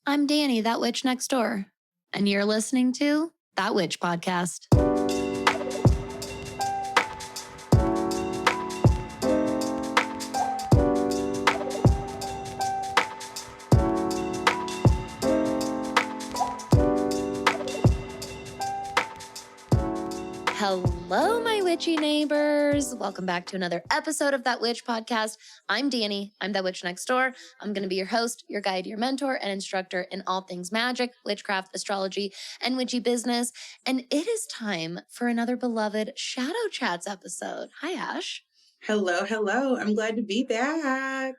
I'm Danny, that witch next door, and you're listening to That Witch Podcast. Hello, my witchy neighbors. Welcome back to another episode of That Witch Podcast. I'm Danny. I'm that witch next door. I'm going to be your host, your guide, your mentor, and instructor in all things magic, witchcraft, astrology, and witchy business. And it is time for another beloved Shadow Chats episode. Hi, Ash. Hello, hello. I'm glad to be back.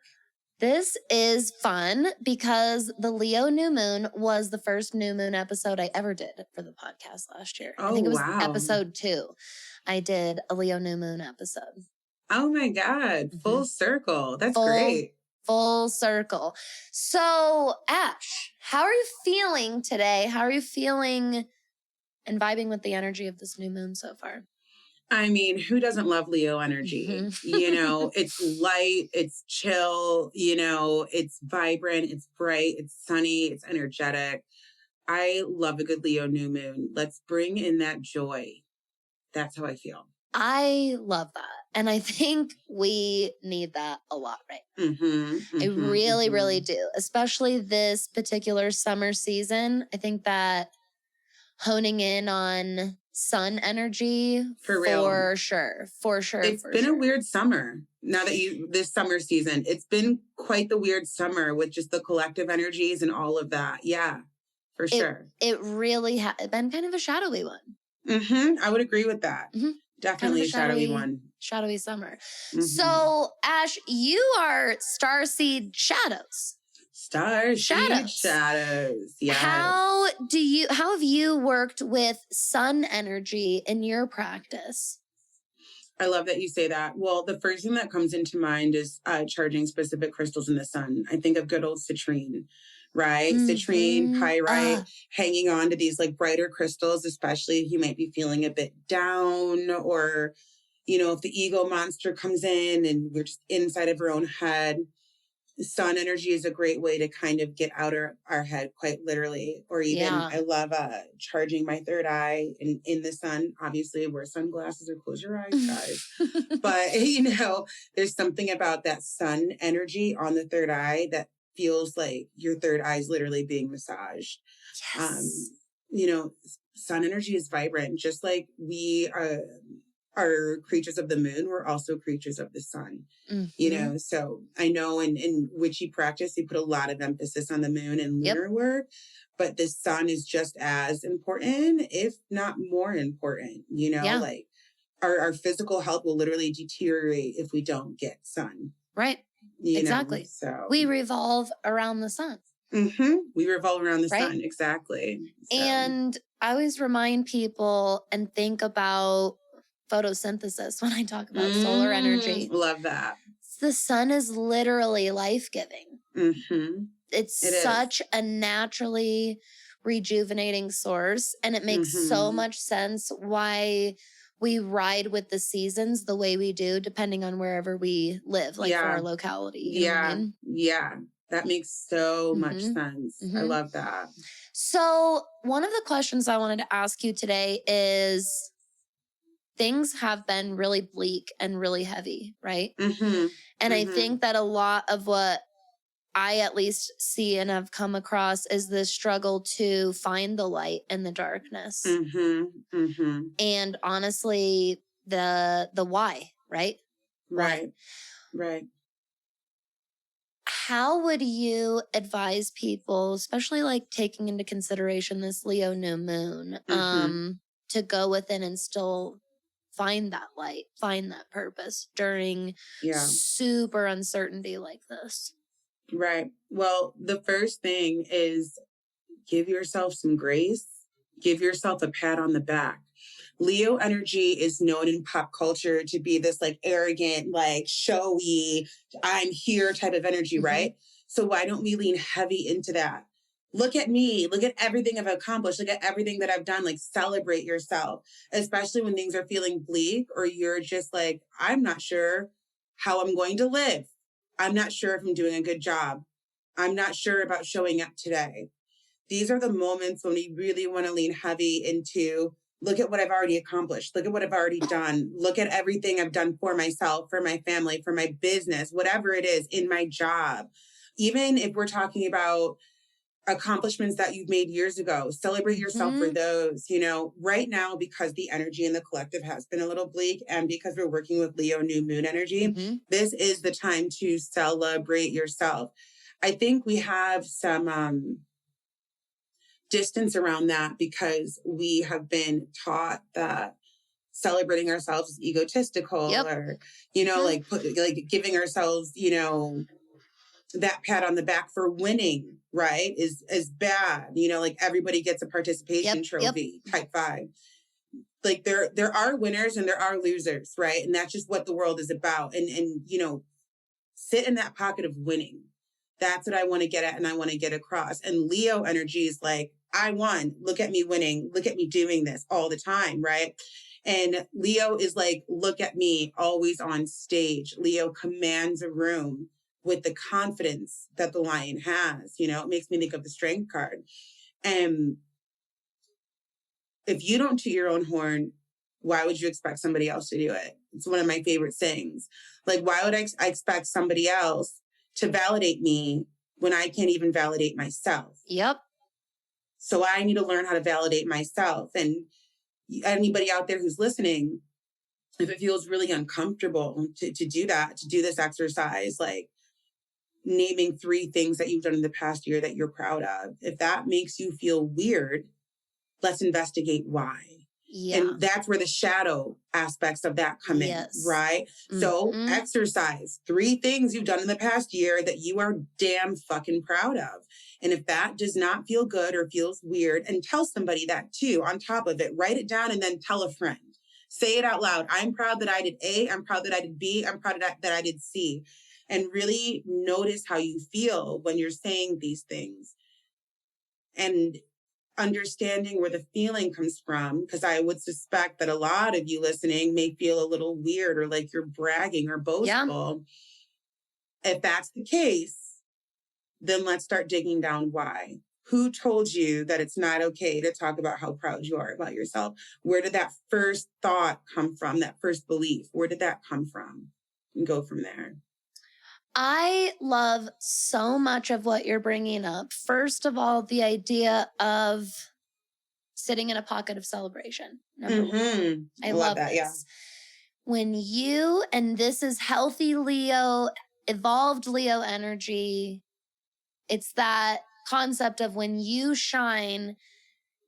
This is fun because the Leo new moon was the first new moon episode I ever did for the podcast last year. I think it was episode 2. I did a Leo new moon episode. Oh my God. Full circle. That's great. Full circle. So, Ash, how are you feeling today? How are you feeling and vibing with the energy of this new moon so far? I mean, who doesn't love Leo energy? You know, it's light, it's chill, you know, it's vibrant, it's bright, it's sunny, it's energetic. I love a good Leo new moon. Let's bring in that joy. That's how I feel. I love that. And I think we need that a lot right now. I really, really do. Especially this particular summer season. I think that honing in on sun energy for sure. It's been a weird summer. Now that this summer season, it's been quite the weird summer with just the collective energies and all of that. Yeah, for sure. It really has been kind of a shadowy one. I would agree with that. Definitely kind of a shadowy one. Shadowy summer. So, Ash, you are StarSeedShadows. StarSeedShadows. Yeah. How have you worked with sun energy in your practice? I love that you say that. Well, the first thing that comes into mind is charging specific crystals in the sun. I think of good old citrine, right? Citrine, pyrite, hanging on to these like brighter crystals, especially if you might be feeling a bit down or, you know, if the ego monster comes in and we're just inside of our own head. Sun energy is a great way to kind of get out of our head, quite literally. Or even I love charging my third eye in the sun. Obviously, wear sunglasses or close your eyes, guys. But, you know, there's something about that sun energy on the third eye that feels like your third eye is literally being massaged. Yes. You know, sun energy is vibrant, just like we are creatures of the moon. We're also creatures of the sun, you know? So I know in witchy practice, they put a lot of emphasis on the moon and lunar work, but the sun is just as important, if not more important, you know, like our physical health will literally deteriorate if we don't get sun. Right. Exactly. So we revolve around the sun. We revolve around the sun. Exactly. So. And I always remind people and think about photosynthesis when I talk about solar energy. Love that. The sun is literally life-giving. It's such a naturally rejuvenating source, and it makes so much sense why we ride with the seasons the way we do, depending on wherever we live, like for our locality. You know what I mean? Yeah. That makes so much sense. I love that. So one of the questions I wanted to ask you today is, things have been really bleak and really heavy, right? And I think that a lot of what I at least see and have come across is the struggle to find the light in the darkness. And honestly, the why, right? Right. How would you advise people, especially like taking into consideration this Leo new moon, to go within and still find that light, find that purpose during super uncertainty like this? Right. Well, the first thing is give yourself some grace, give yourself a pat on the back. Leo energy is known in pop culture to be this like arrogant, like showy, I'm here type of energy, right? So why don't we lean heavy into that? Look at me. Look at everything I've accomplished. Look at everything that I've done. Like, celebrate yourself, especially when things are feeling bleak or you're just like, I'm not sure how I'm going to live. I'm not sure if I'm doing a good job. I'm not sure about showing up today. these are the moments when we really want to lean heavy into, look at what I've already accomplished. Look at what I've already done. Look at everything I've done for myself, for my family, for my business, whatever it is, in my job. Even if we're talking about accomplishments that you've made years ago, celebrate yourself for those. You know, right now, because the energy in the collective has been a little bleak, and because we're working with Leo new moon energy, this is the time to celebrate yourself. I think we have some distance around that because we have been taught that celebrating ourselves is egotistical, or, you know, like giving ourselves, you know, that pat on the back for winning, right, is bad. You know, like everybody gets a participation trophy, type 5. Like there are winners and there are losers, right? And that's just what the world is about. And you know, sit in that pocket of winning. That's what I want to get at and I want to get across. And Leo energy is like, I won. Look at me winning. Look at me doing this all the time, right? And Leo is like, look at me, always on stage. Leo commands a room with the confidence that the lion has. You know, it makes me think of the strength card. And if you don't toot your own horn, why would you expect somebody else to do it? It's one of my favorite sayings. Like, why would I expect somebody else to validate me when I can't even validate myself? So I need to learn how to validate myself. And anybody out there who's listening, if it feels really uncomfortable to do that, to do this exercise, like naming 3 things that you've done in the past year that you're proud of, if that makes you feel weird, let's investigate why. And that's where the shadow aspects of that come in, right? So exercise 3 things you've done in the past year that you are damn fucking proud of. And if that does not feel good or feels weird, and tell somebody that too, on top of it, write it down and then tell a friend. Say it out loud. I'm proud that I did A. I'm proud that I did B. I'm proud that I did C. And really notice how you feel when you're saying these things. And understanding where the feeling comes from, because I would suspect that a lot of you listening may feel a little weird or like you're bragging or boastful. If that's the case, then let's start digging down why. Who told you that it's not okay to talk about how proud you are about yourself? Where did that first thought come from? That first belief? Where did that come from? And go from there. I love so much of what you're bringing up. First of all, the idea of sitting in a pocket of celebration. Number one. I love that. This. When you, and this is healthy Leo, evolved Leo energy, it's that concept of when you shine,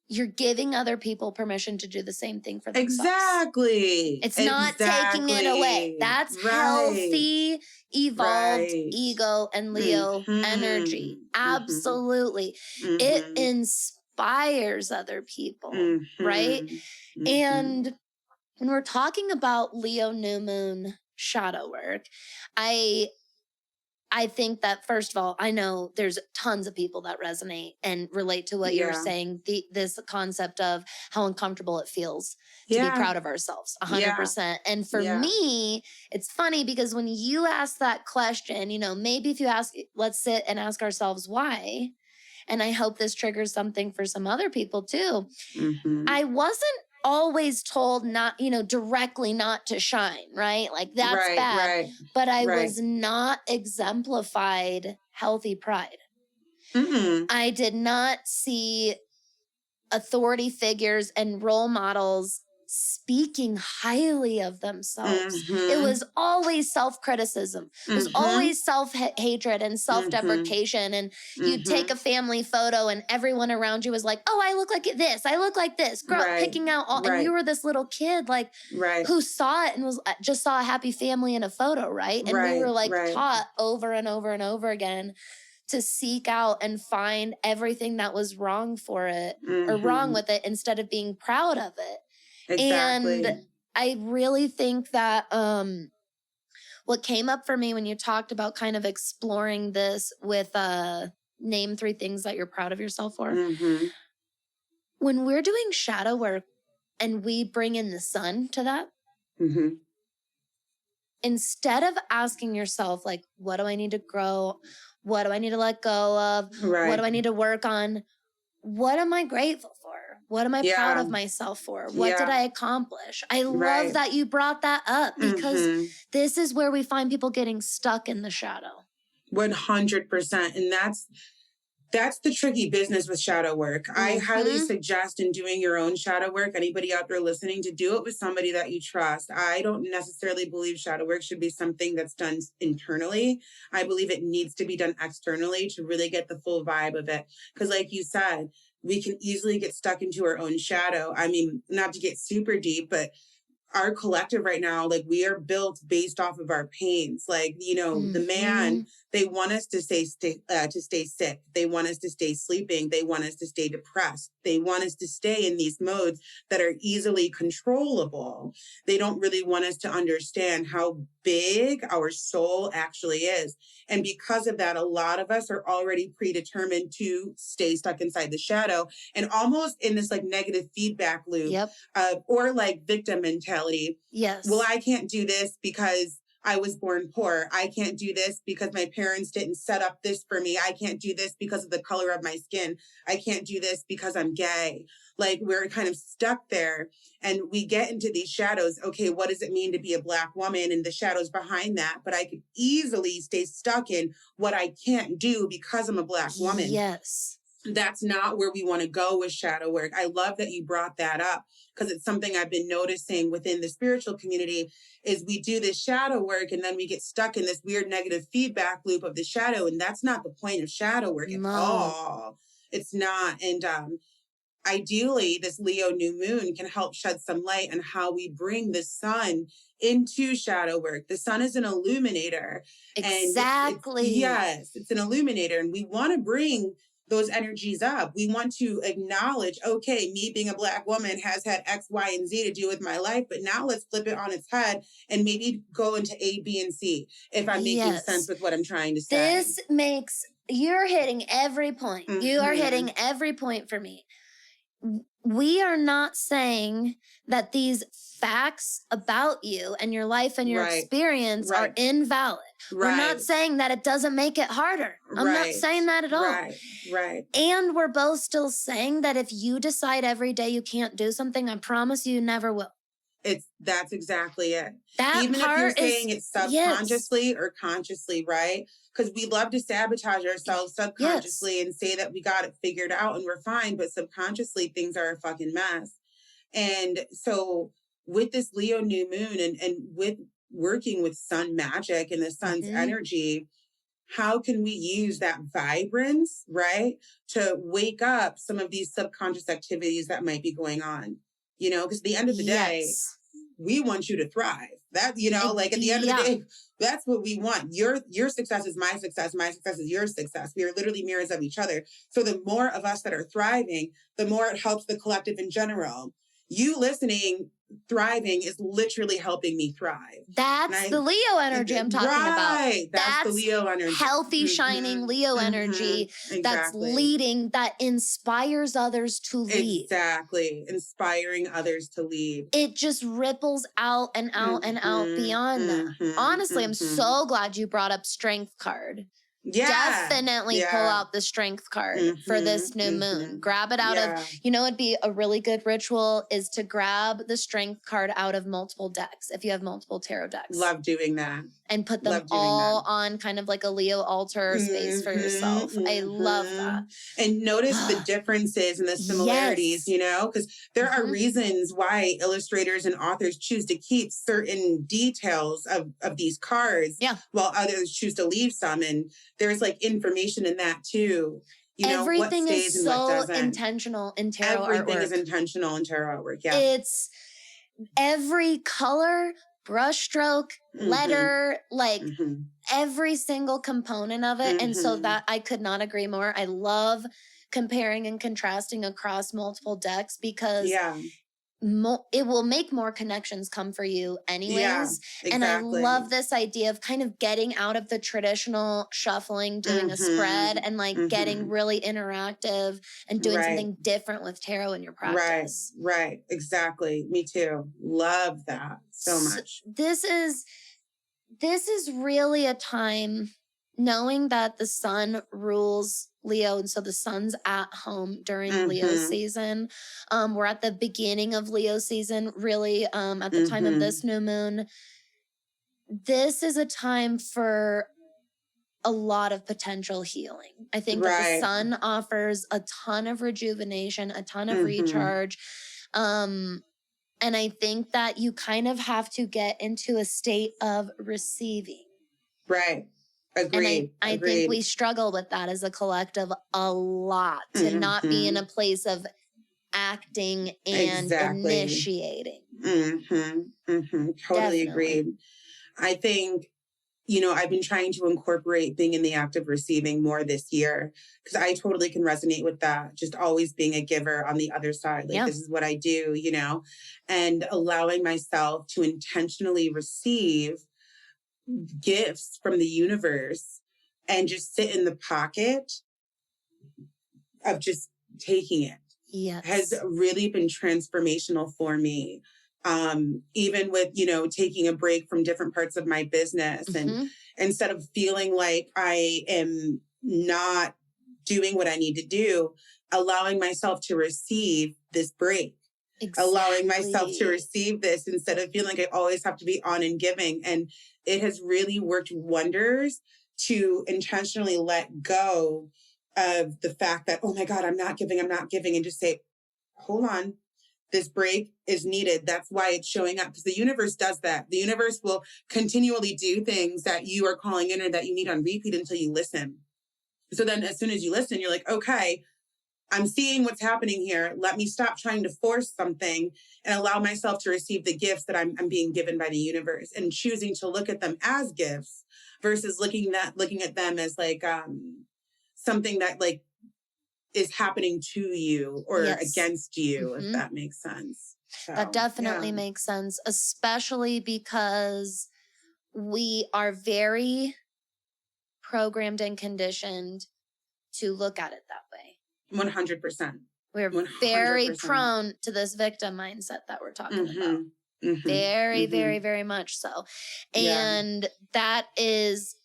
you're giving other people permission to do the same thing for themselves. Exactly. It's not taking it away. That's healthy, evolved ego and Leo energy. Absolutely. It inspires other people, right? And when we're talking about Leo new moon shadow work, I think that, first of all, I know there's tons of people that resonate and relate to what you're saying. This concept of how uncomfortable it feels to be proud of ourselves, 100%. And for me, it's funny because when you ask that question, you know, maybe if you ask, let's sit and ask ourselves why. And I hope this triggers something for some other people too. I wasn't always told not, you know, directly not to shine, right? Like that's bad. But I was not exemplified healthy pride. I did not see authority figures and role models speaking highly of themselves. It was always self-criticism. It was always self-hatred and self-deprecation. And you'd take a family photo and everyone around you was like, oh, I look like this. I look like this. Girl, picking out all, and you were this little kid like who saw it and was just saw a happy family in a photo, right? And we were like taught over and over and over again to seek out and find everything that was wrong for it or wrong with it instead of being proud of it. And I really think that what came up for me when you talked about kind of exploring this with name 3 things that you're proud of yourself for. When we're doing shadow work and we bring in the sun to that, instead of asking yourself, like, what do I need to grow? What do I need to let go of? What do I need to work on? what am I grateful for? What am I proud of myself for? What did I accomplish? I love that you brought that up, because this is where we find people getting stuck in the shadow. 100%. And that's the tricky business with shadow work. I highly suggest in doing your own shadow work, anybody out there listening, to do it with somebody that you trust. I don't necessarily believe shadow work should be something that's done internally. I believe it needs to be done externally to really get the full vibe of it. Because like you said, we can easily get stuck into our own shadow. I mean, not to get super deep, but our collective right now, like, we are built based off of our pains. Like, you know, the man, they want us to stay sick. They want us to stay sleeping. They want us to stay depressed. They want us to stay in these modes that are easily controllable. They don't really want us to understand how big our soul actually is. And because of that, a lot of us are already predetermined to stay stuck inside the shadow and almost in this like negative feedback loop, or like victim mentality. Yes. Well, I can't do this because I was born poor. I can't do this because my parents didn't set up this for me. I can't do this because of the color of my skin. I can't do this because I'm gay. Like, we're kind of stuck there, and we get into these shadows. Okay, what does it mean to be a Black woman, and the shadows behind that? But I could easily stay stuck in what I can't do because I'm a Black woman. Yes. That's not where we want to go with shadow work. I love that you brought that up, because it's something I've been noticing within the spiritual community. Is we do this shadow work and then we get stuck in this weird negative feedback loop of the shadow. And that's not the point of shadow work at all. It's not. And ideally, this Leo new moon can help shed some light on how we bring the sun into shadow work. The sun is an illuminator. Exactly. It's an illuminator. And we want to bring those energies up. We want to acknowledge, okay, me being a Black woman has had X, Y, and Z to do with my life, but now let's flip it on its head and maybe go into A, B, and C, if I'm making sense with what I'm trying to say. You're hitting every point. You are hitting every point for me. We are not saying that these facts about you and your life and your experience are invalid. We're not saying that it doesn't make it harder. I'm not saying that at all. And we're both still saying that if you decide every day you can't do something, I promise you never will. That's exactly it. That even if you're saying it subconsciously or consciously, right? Because we love to sabotage ourselves subconsciously and say that we got it figured out and we're fine, but subconsciously things are a fucking mess. And so with this Leo new moon and with working with sun magic and the sun's energy, how can we use that vibrance, right, to wake up some of these subconscious activities that might be going on? You know, because at the end of the day, we want you to thrive. That, you know, like at the end of the day, that's what we want. Your success is my success. My success is your success. We are literally mirrors of each other. So the more of us that are thriving, the more it helps the collective in general. You listening, thriving is literally helping me thrive. That's the Leo energy I'm talking about. That's the Leo energy. Healthy, shining Leo energy that's leading, that inspires others to lead. Exactly. Inspiring others to lead. It just ripples out and out and out beyond that. Honestly, I'm so glad you brought up Strength card. Definitely pull out the Strength card for this new moon. Grab it out of, you know, it'd be a really good ritual is to grab the Strength card out of multiple decks if you have multiple tarot decks. Love doing that. And put them all on kind of like a Leo altar space for yourself. I love that. And notice the differences and the similarities, you know, because there are reasons why illustrators and authors choose to keep certain details of these cards while others choose to leave some. And there's like information in that too. You know, everything what stays is and so what doesn't. intentional in tarot Everything artwork. is intentional in tarot artwork. Yeah. It's every color, brushstroke, letter, like every single component of it. And so that I could not agree more. I love comparing and contrasting across multiple decks because it will make more connections come for you anyways. And I love this idea of kind of getting out of the traditional shuffling, doing a spread and like getting really interactive and doing something different with tarot in your practice. Right. Exactly. Me too. Love that so much. This is really a time knowing that the sun rules Leo, and so the sun's at home during Leo season. We're at the beginning of Leo season, really, at the time of this new moon. This is a time for a lot of potential healing. I think that the sun offers a ton of rejuvenation, a ton of recharge. And I think that you kind of have to get into a state of receiving. Right. Agreed. And I think we struggle with that as a collective a lot, to not be in a place of acting and initiating. Totally agreed. I think, you know, I've been trying to incorporate being in the act of receiving more this year, because I totally can resonate with that. Just always being a giver on the other side. Like, this is what I do, you know, and allowing myself to intentionally receive gifts from the universe and just sit in the pocket of just taking it. Has really been transformational for me. Even with, you know, taking a break from different parts of my business, and instead of feeling like I am not doing what I need to do, allowing myself to receive this break. Allowing myself to receive this instead of feeling like I always have to be on and giving. And it has really worked wonders to intentionally let go of the fact that, oh my God, I'm not giving, and just say, hold on, this break is needed. That's why it's showing up, because the universe does that. The universe will continually do things that you are calling in or that you need on repeat until you listen. So then as soon as you listen, you're like, okay, I'm seeing what's happening here. Let me stop trying to force something and allow myself to receive the gifts that I'm being given by the universe, and choosing to look at them as gifts versus looking at them as like something that like is happening to you or against you, if that makes sense. So, that definitely makes sense, especially because we are very programmed and conditioned to look at it that way. 100%. We're 100%. Very prone to this victim mindset that we're talking about. Very, very, very much so. And that is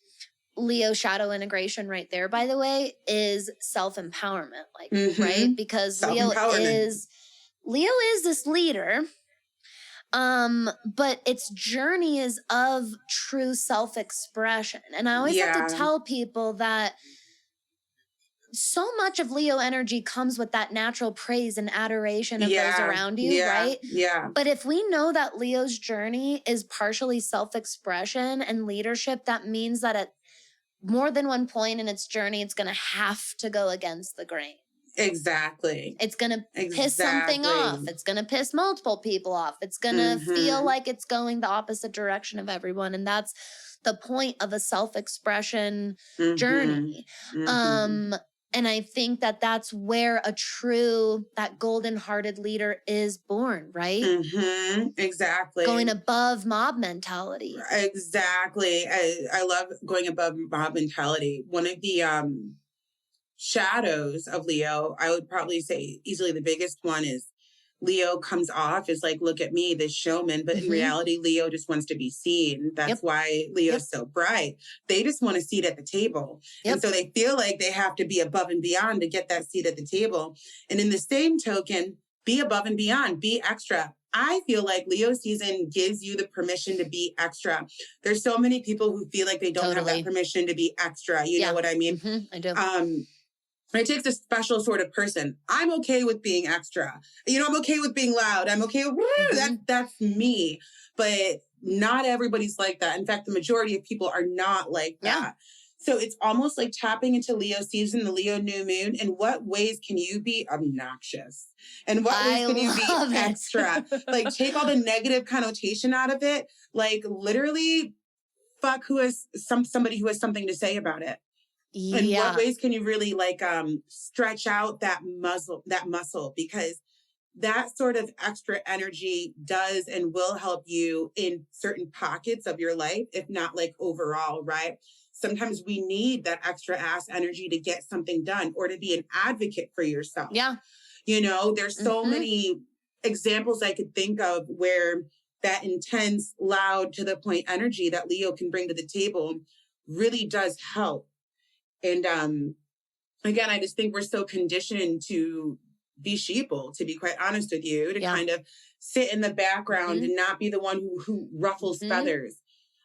Leo shadow integration right there, by the way, is self-empowerment, like, right? Because Leo is this leader, but its journey is of true self-expression. And I always have to tell people that so much of Leo energy comes with that natural praise and adoration of those around you, right? But if we know that Leo's journey is partially self-expression and leadership, that means that at more than one point in its journey, it's going to have to go against the grain. Exactly. It's going to piss something off. It's going to piss multiple people off. It's going to feel like it's going the opposite direction of everyone. And that's the point of a self-expression journey. And I think that that's where that golden-hearted leader is born, right? Exactly. Going above mob mentality. Exactly. I love going above mob mentality. One of the shadows of Leo, I would probably say easily the biggest one, is Leo comes off as like, look at me, this showman. But in reality, Leo just wants to be seen. That's why Leo's so bright. They just want a seat at the table. And so they feel like they have to be above and beyond to get that seat at the table. And in the same token, be above and beyond, be extra. I feel like Leo season gives you the permission to be extra. There's so many people who feel like they don't have that permission to be extra. You know what I mean? I do. It takes a special sort of person. I'm okay with being extra. You know, I'm okay with being loud. I'm okay with that's me. But not everybody's like that. In fact, the majority of people are not like that. So it's almost like tapping into Leo season, the Leo new moon. In what ways can you be obnoxious? And what ways can you be extra? Like, take all the negative connotation out of it. Like, literally, fuck somebody who has something to say about it. In what ways can you really like stretch out that muscle? Because that sort of extra energy does and will help you in certain pockets of your life, if not like overall, right? Sometimes we need that extra ass energy to get something done or to be an advocate for yourself. You know, there's so many examples I could think of where that intense, loud, to the point energy that Leo can bring to the table really does help. And again, I just think we're so conditioned to be sheeple, to be quite honest with you, to kind of sit in the background and not be the one who ruffles feathers.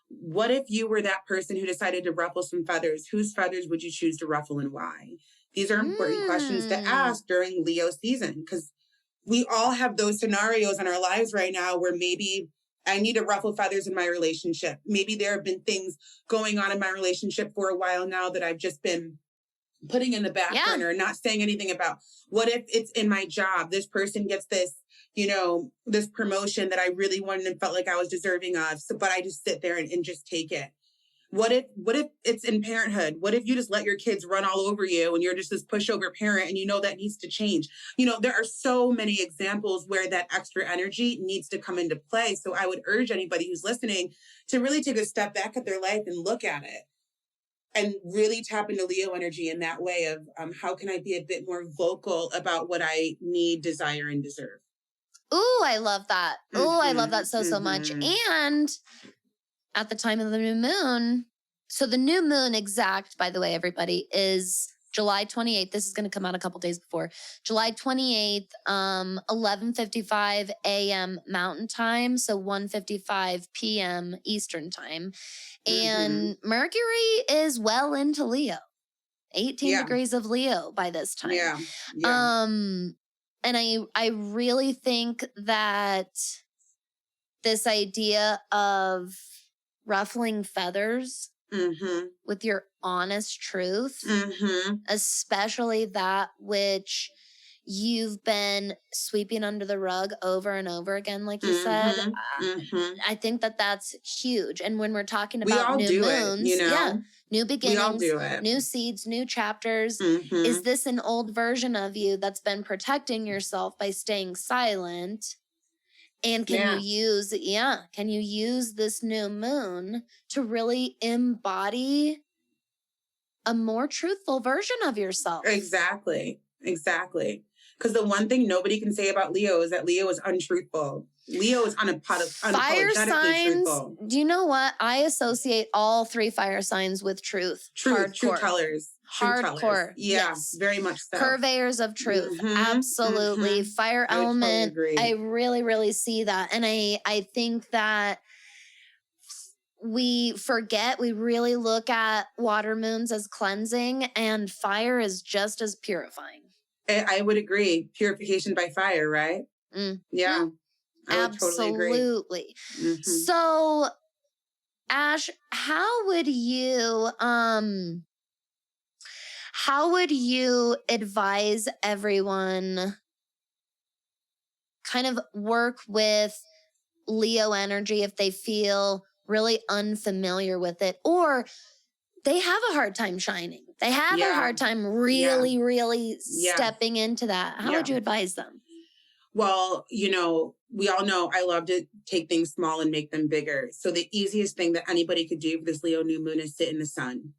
What if you were that person who decided to ruffle some feathers? Whose feathers would you choose to ruffle and why? These are important questions to ask during Leo season, because we all have those scenarios in our lives right now where maybe I need to ruffle feathers in my relationship. Maybe there have been things going on in my relationship for a while now that I've just been putting in the back burner, not saying anything about. What if it's in my job? This person gets this, this promotion that I really wanted and felt like I was deserving of. So, but I just sit there and just take it. What if it's in parenthood? What if you just let your kids run all over you and you're just this pushover parent and that needs to change? There are so many examples where that extra energy needs to come into play. So I would urge anybody who's listening to really take a step back at their life and look at it and really tap into Leo energy in that way of how can I be a bit more vocal about what I need, desire, and deserve. Ooh, I love that. Ooh, I love that so much. And at the time of the new moon. So the new moon exact, by the way, everybody, is July 28th. This is going to come out a couple days before. July 28th, 11:55 a.m. Mountain Time. So 1:55 p.m. Eastern Time. And Mercury is well into Leo. 18 degrees of Leo by this time. And I really think that this idea of ruffling feathers with your honest truth, especially that which you've been sweeping under the rug over and over again, like you said, I think that that's huge. And when we're talking about new moons, new beginnings, new seeds, new chapters, is this an old version of you that's been protecting yourself by staying silent? And can you use this new moon to really embody a more truthful version of yourself? Exactly. Because the one thing nobody can say about Leo is that Leo is untruthful. Leo is fire signs. Truthful. Do you know what? I associate all 3 fire signs with truth. Truth tellers. Hardcore. Yes. Very much so. Purveyors of truth. Absolutely. Fire element. Totally agree. I really, really see that. And I think that we forget, we really look at water moons as cleansing, and fire is just as purifying. I would agree. Purification by fire, right? Yeah. Absolutely. Totally agree. So, Ash, how would you advise everyone kind of work with Leo energy if they feel really unfamiliar with it, or they have a hard time shining? They have a hard time really stepping into that. How would you advise them? Well, we all know I love to take things small and make them bigger. So the easiest thing that anybody could do for this Leo new moon is sit in the sun.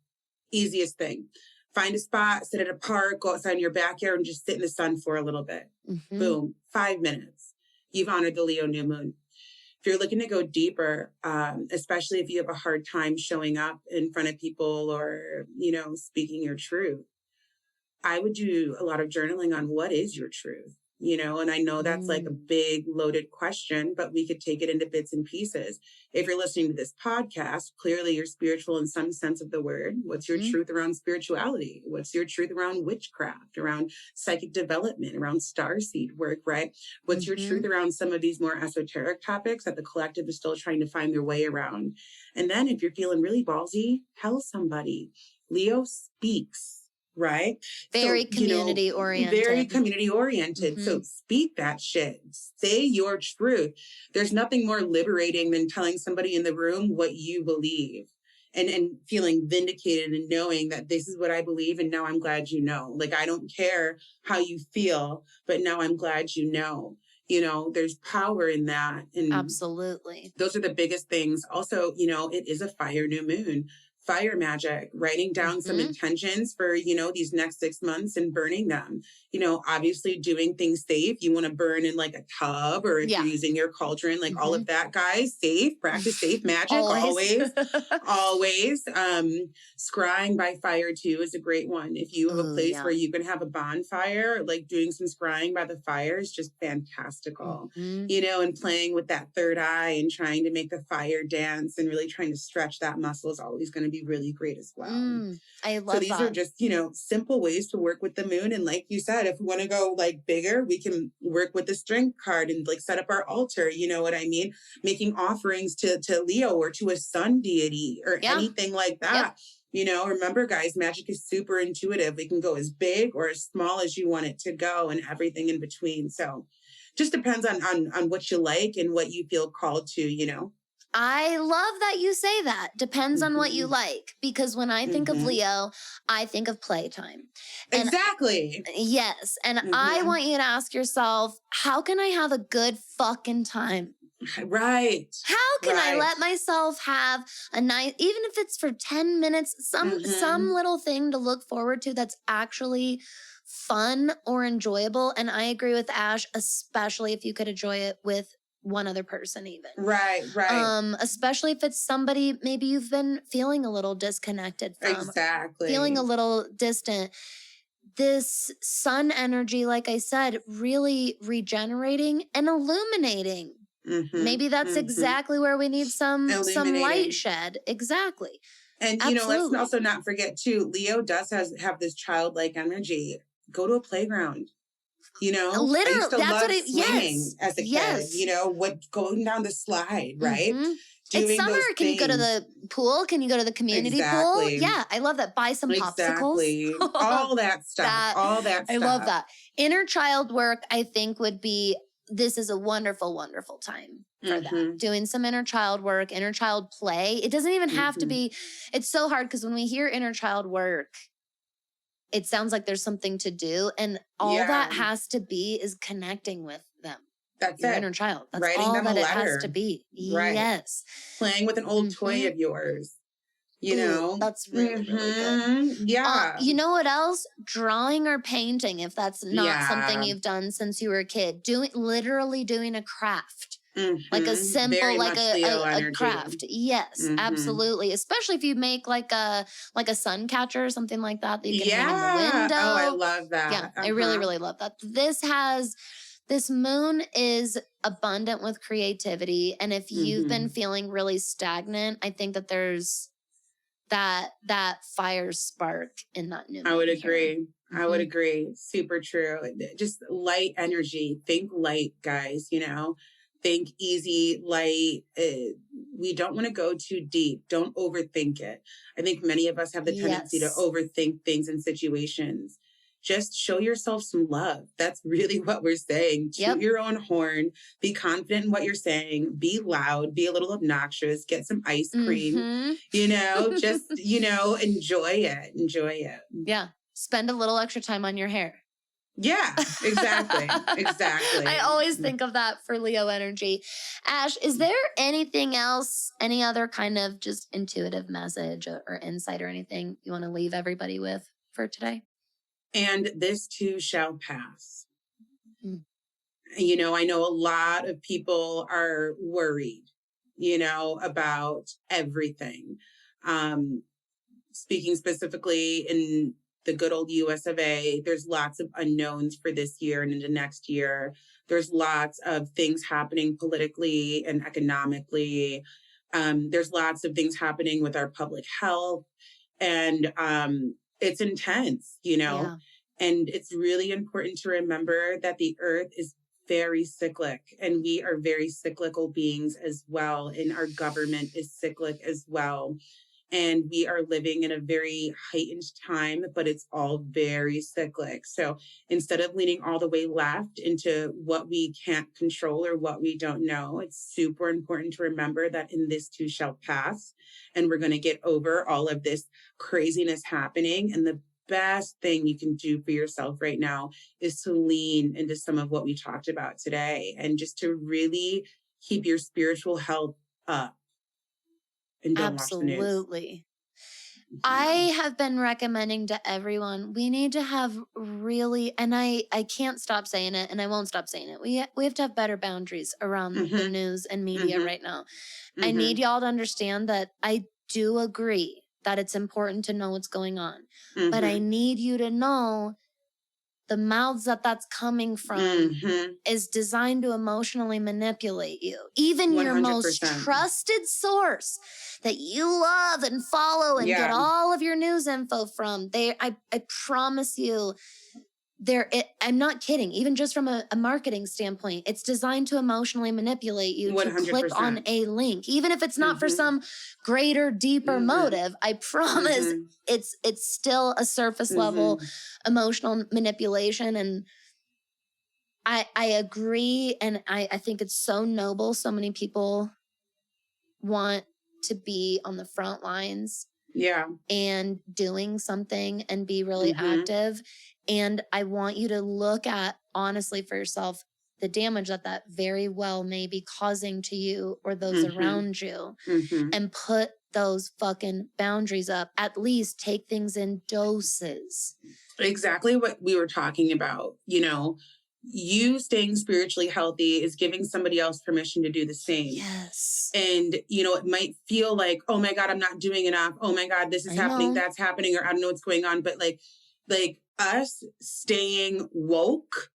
Easiest thing. Find a spot, sit at a park, go outside in your backyard and just sit in the sun for a little bit. Boom, 5 minutes. You've honored the Leo new moon. If you're looking to go deeper, especially if you have a hard time showing up in front of people or, speaking your truth, I would do a lot of journaling on what is your truth. And I know that's like a big loaded question, but we could take it into bits and pieces. If you're listening to this podcast, clearly you're spiritual in some sense of the word. What's your truth around spirituality? What's your truth around witchcraft, around psychic development, around starseed work, right? What's your truth around some of these more esoteric topics that the collective is still trying to find their way around? And then if you're feeling really ballsy, tell somebody. Leo speaks. Right? Very community oriented. Very community oriented. So speak that shit. Say your truth. There's nothing more liberating than telling somebody in the room what you believe and feeling vindicated and knowing that this is what I believe. And now I'm glad you know. Like, I don't care how you feel, but now I'm glad you know. There's power in that. And absolutely. Those are the biggest things. Also, it is a fire new moon. fire magic, writing down some intentions for, these next 6 months and burning them. Obviously doing things safe. You want to burn in like a tub, or if you're using your cauldron, like all of that, guys, safe, practice safe magic, always. Always. Scrying by fire too is a great one. If you have a place where you can have a bonfire, like doing some scrying by the fire is just fantastical, and playing with that third eye and trying to make the fire dance and really trying to stretch that muscle is always going to be really great as well. I love that. So these are just, simple ways to work with the moon. And like you said, if we want to go like bigger, we can work with the strength card and like set up our altar. You know what I mean? Making offerings to Leo or to a sun deity or anything like that. Remember, guys, magic is super intuitive. We can go as big or as small as you want it to go and everything in between. So just depends on what you like and what you feel called to, I love that you say that. Depends on what you like. Because when I think of Leo, I think of playtime. And exactly. Yes. And I want you to ask yourself, how can I have a good fucking time? Right. How can I let myself have a night, even if it's for 10 minutes, some little thing to look forward to that's actually fun or enjoyable? And I agree with Ash, especially if you could enjoy it with one other person even. Right. Especially if it's somebody maybe you've been feeling a little disconnected from. Exactly. Feeling a little distant. This sun energy, like I said, really regenerating and illuminating. Maybe that's exactly where we need some light shed. Exactly. And, let's also not forget too, Leo does have this childlike energy. Go to a playground. Literally, I used to that's love what it, swinging as a kid, going down the slide, right? It's summer. Can you go to the pool? Can you go to the community pool? Yeah, I love that. Buy some popsicles. All that stuff. All that stuff. I love that. Inner child work, I think, this is a wonderful, wonderful time for that. Doing some inner child work, inner child play. It doesn't even have to be, it's so hard because when we hear inner child work, it sounds like there's something to do. And all that has to be is connecting with them. That's your it. inner child. That's writing all them that a it letter. has to be. Right. Yes. Playing with an old toy of yours. That's really, really good. Yeah. You know what else? Drawing or painting, if that's not something you've done since you were a kid. Literally doing a craft. Like a simple, very like a craft. Yes, absolutely. Especially if you make like a sun catcher or something like that you can hang in the window. Oh, I love that. Yeah, I really, really love that. This moon is abundant with creativity. And if you've been feeling really stagnant, I think that there's that fire spark in that new moon. I would agree. I would agree. Super true. Just light energy. Think light, guys, Think easy, light. We don't want to go too deep. Don't overthink it. I think many of us have the tendency to overthink things and situations. Just show yourself some love. That's really what we're saying. Toot your own horn. Be confident in what you're saying. Be loud. Be a little obnoxious. Get some ice cream. Just, enjoy it. Enjoy it. Yeah. Spend a little extra time on your hair. Yeah, exactly. Exactly. I always think of that for Leo energy. Ash, is there anything else, any other kind of just intuitive message or insight or anything you want to leave everybody with for today? And this too shall pass. I know a lot of people are worried, about everything. Speaking specifically in the good old US of A, there's lots of unknowns for this year and into next year. There's lots of things happening politically and economically. There's lots of things happening with our public health. And it's intense, Yeah. And it's really important to remember that the earth is very cyclic and we are very cyclical beings as well. And our government is cyclic as well. And we are living in a very heightened time, but it's all very cyclic. So instead of leaning all the way left into what we can't control or what we don't know, it's super important to remember that in this too shall pass. And we're going to get over all of this craziness happening. And the best thing you can do for yourself right now is to lean into some of what we talked about today and just to really keep your spiritual health up. And don't watch the news. Absolutely. I have been recommending to everyone, we need to have really, and I can't stop saying it, and I won't stop saying it. We have to have better boundaries around the news and media right now. I need y'all to understand that I do agree that it's important to know what's going on. But I need you to know the mouths that's coming from is designed to emotionally manipulate you. Even 100%. Your most trusted source that you love and follow and get all of your news info from, I promise you, I'm not kidding. Even just from a marketing standpoint, it's designed to emotionally manipulate you 100%. To click on a link, even if it's not for some greater, deeper motive. I promise it's still a surface level emotional manipulation. And I agree, and I think it's so noble. So many people want to be on the front lines. Yeah. And doing something and be really active. And I want you to look at, honestly, for yourself, the damage that very well may be causing to you or those around you, and put those fucking boundaries up. At least take things in doses. Exactly what we were talking about. You staying spiritually healthy is giving somebody else permission to do the same. Yes. And, it might feel like, oh my God, I'm not doing enough. Oh my God, this is happening, that's happening, or I don't know what's going on. But like us staying woke,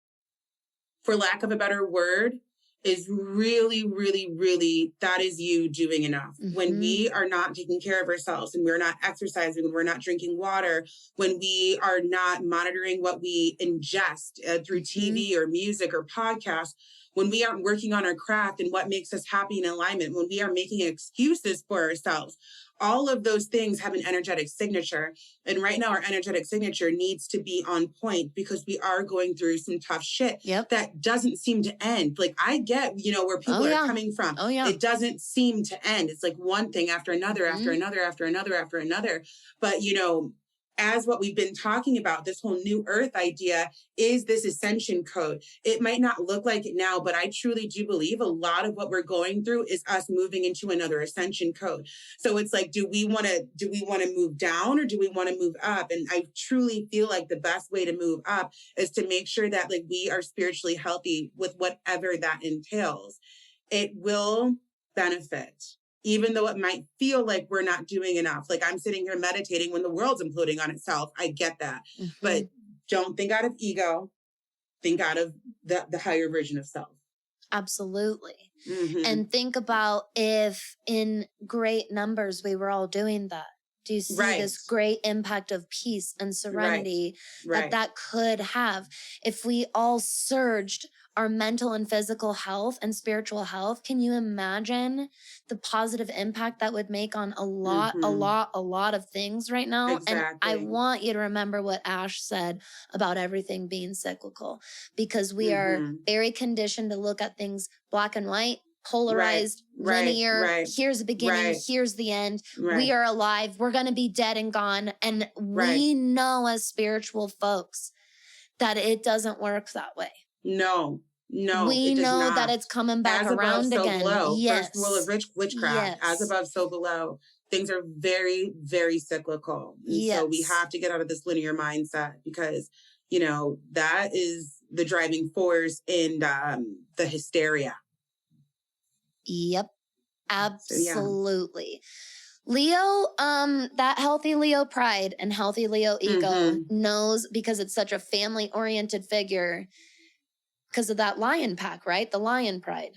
for lack of a better word, is really, really, really, that is you doing enough. When we are not taking care of ourselves, and we're not exercising, when we're not drinking water, when we are not monitoring what we ingest through TV or music or podcasts, when we aren't working on our craft and what makes us happy and in alignment, when we are making excuses for ourselves, all of those things have an energetic signature. And right now, our energetic signature needs to be on point, because we are going through some tough shit that doesn't seem to end. Like, I get, where people are coming from. Oh, yeah. It doesn't seem to end. It's like one thing after another, after another, after another, after another. But, as what we've been talking about, this whole new earth idea is this ascension code. It might not look like it now, but I truly do believe a lot of what we're going through is us moving into another ascension code. So it's like, do we want to move down, or do we want to move up? And I truly feel like the best way to move up is to make sure that like we are spiritually healthy with whatever that entails. It will benefit. Even though it might feel like we're not doing enough. Like, I'm sitting here meditating when the world's imploding on itself. I get that. But don't think out of ego. Think out of the higher version of self. Absolutely. And think about if in great numbers we were all doing that. Do you see this great impact of peace and serenity that could have if we all surged our mental and physical health and spiritual health? Can you imagine the positive impact that would make on a lot of things right now? Exactly. And I want you to remember what Ash said about everything being cyclical, because we are very conditioned to look at things black and white, polarized, linear. Here's the beginning, here's the end. We are alive. We're going to be dead and gone. And we know as spiritual folks that it doesn't work that way. No, we know that it's coming back around above, so again. Below. Yes. First rule of witchcraft. Yes. As above, so below. Things are very, very cyclical. And so we have to get out of this linear mindset, because, that is the driving force in the hysteria. Yep. Absolutely. So, Leo, that healthy Leo pride and healthy Leo ego knows, because it's such a family-oriented figure, because of that lion pack, right? The lion pride.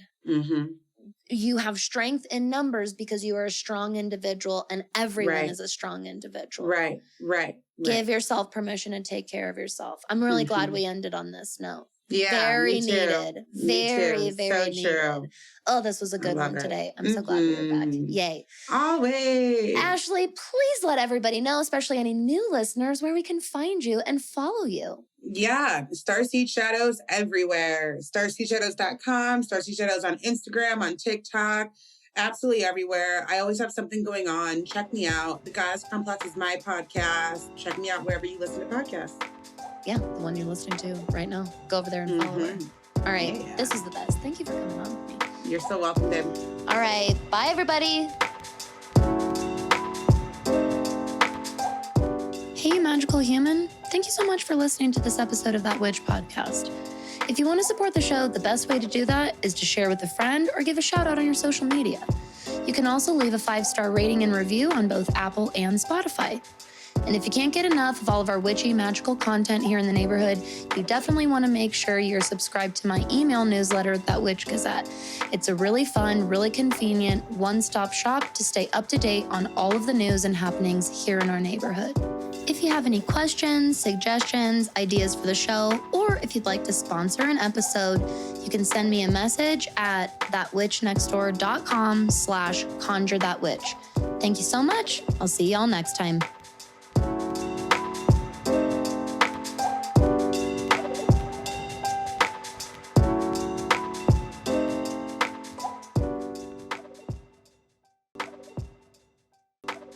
You have strength in numbers because you are a strong individual, and everyone is a strong individual. Right. Give yourself permission to take care of yourself. I'm really glad we ended on this note. Yeah, very needed. Very, very needed. True. Oh, this was a good one today. I'm so glad we were back. Yay. Always. Ashley, please let everybody know, especially any new listeners, where we can find you and follow you. Yeah, StarSeedShadows everywhere. StarSeedShadows.com, StarSeedShadows on Instagram, on TikTok, absolutely everywhere. I always have something going on. Check me out. The Goddess Complex is my podcast. Check me out wherever you listen to podcasts. Yeah, the one you're listening to right now. Go over there and follow her. All right, This is the best. Thank you for coming on with me. You're so welcome, babe. All right, bye, everybody. Hey, you magical human. Thank you so much for listening to this episode of That Witch podcast. If you want to support the show, the best way to do that is to share with a friend or give a shout out on your social media. You can also leave a 5-star rating and review on both Apple and Spotify. And if you can't get enough of all of our witchy, magical content here in the neighborhood, you definitely want to make sure you're subscribed to my email newsletter, That Witch Gazette. It's a really fun, really convenient, one-stop shop to stay up to date on all of the news and happenings here in our neighborhood. If you have any questions, suggestions, ideas for the show, or if you'd like to sponsor an episode, you can send me a message at thatwitchnextdoor.com/conjurethatwitch. Thank you so much. I'll see y'all next time.